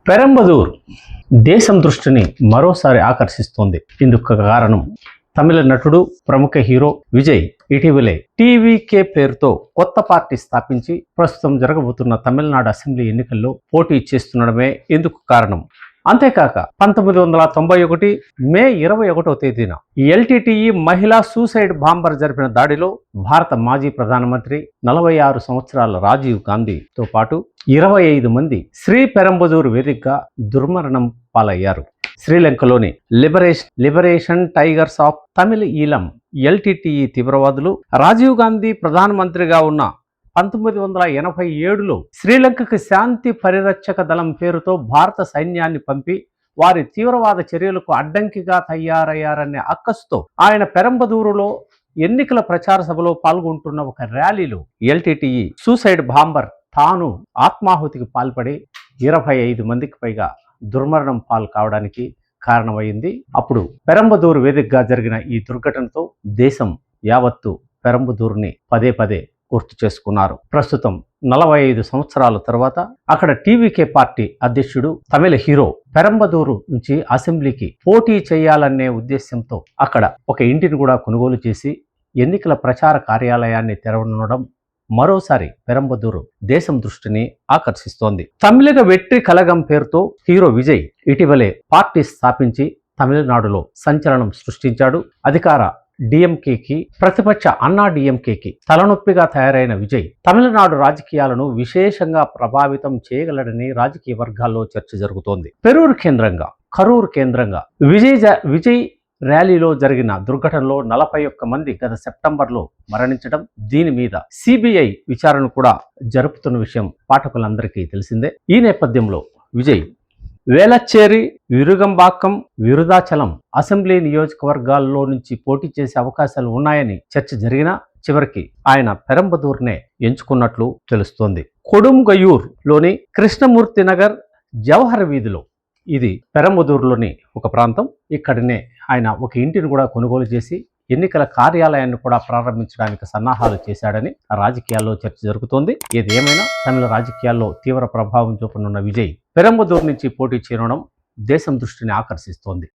పెరంబదూర్ దేశం దృష్టిని మరోసారి ఆకర్షిస్తోంది. ఇందుకు కారణం తమిళ నటుడు ప్రముఖ హీరో విజయ్ ఇటీవలే టీవీకే పేరుతో కొత్త పార్టీ స్థాపించి ప్రస్తుతం జరగబోతున్న తమిళనాడు అసెంబ్లీ ఎన్నికల్లో పోటీ చేస్తుండడమే ఇందుకు కారణం. అంతేకాక 1991 మే 21వ తేదీన ఎల్టీటీఈ మహిళా సూసైడ్ బాంబర్ జరిపిన దాడిలో భారత మాజీ ప్రధానమంత్రి 46 సంవత్సరాల రాజీవ్ గాంధీతో పాటు 25 మంది శ్రీ పెరంబదూరు వేదికగా దుర్మరణం పాలయ్యారు. శ్రీలంకలోని liberation tigers of Tamil Eelam LTTE తీవ్రవాదులు రాజీవ్ గాంధీ ప్రధానమంత్రిగా ఉన్న 1987లో శ్రీలంకకు శాంతి పరిరక్షక దళం పేరుతో భారత సైన్యాన్ని పంపి వారి తీవ్రవాద చర్యలకు అడ్డంకిగా తయారయ్యారనే అక్కసుతో ఆయన పెరంబదూరులో ఎన్నికల ప్రచార సభలో పాల్గొంటున్న ఒక ర్యాలీలో ఎల్టీటీఈ సూసైడ్ బాంబర్ తాను ఆత్మాహుతికి పాల్పడి 25 మందికి పైగా దుర్మరణం పాలు కావడానికి కారణమైంది. అప్పుడు పెరంబదూరు వేదికగా జరిగిన ఈ దుర్ఘటనతో దేశం యావత్తు పెరంబదూరుని పదే పదే గుర్తు చేసుకున్నారు. ప్రస్తుతం 45 సంవత్సరాల తర్వాత అక్కడ టీవీకే పార్టీ అధ్యక్షుడు తమిళ హీరో పెరంబదూరు నుంచి అసెంబ్లీకి పోటీ చేయాలనే ఉద్దేశంతో అక్కడ ఒక ఇంటిని కూడా కొనుగోలు చేసి ఎన్నికల ప్రచార కార్యాలయాన్ని తెరవనుండడం మరోసారి పెరంబదూరు దేశం దృష్టిని ఆకర్షిస్తోంది. తమిళగ వెట్రి కలగం పేరుతో హీరో విజయ్ ఇటీవలే పార్టీ స్థాపించి తమిళనాడులో సంచలనం సృష్టించాడు. అధికార డిఎంకేకి ప్రతిపక్ష అన్నా డిఎంకేకి తలనొప్పిగా తయారైన విజయ్ తమిళనాడు రాజకీయాలను విశేషంగా ప్రభావితం చేయగలడని రాజకీయ వర్గాల్లో చర్చ జరుగుతోంది. కరూర్ కేంద్రంగా విజయ్ ర్యాలీలో జరిగిన దుర్ఘటనలో 41 మంది గత సెప్టెంబర్లో మరణించడం, దీని మీద సిబిఐ విచారణ కూడా జరుపుతున్న విషయం పాఠకులందరికీ తెలిసిందే. ఈ నేపథ్యంలో విజయ్ వేలచ్చేరి, విరుగంబాక్కం, విరుదాచలం అసెంబ్లీ నియోజకవర్గాల్లో నుంచి పోటీ చేసే అవకాశాలు ఉన్నాయని చర్చ జరిగినా చివరికి ఆయన పెరంబదూర్నే ఎంచుకున్నట్లు తెలుస్తోంది. కొడుంగయూర్లోని కృష్ణమూర్తి నగర్ జవహర్ వీధిలో ఇది పెరంబదూరులోని ఒక ప్రాంతం. ఇక్కడనే ఆయన ఒక ఇంటిని కూడా కొనుగోలు చేసి ఎన్నికల కార్యాలయాన్ని కూడా ప్రారంభించడానికి సన్నాహాలు చేశాడని రాజకీయాల్లో చర్చ జరుగుతోంది. ఏది ఏమైనా తమిళ రాజకీయాల్లో తీవ్ర ప్రభావం చూపనున్న విజయ్ పెరంబదూరు నుంచి పోటీ చేయడం దేశం దృష్టిని ఆకర్షిస్తోంది.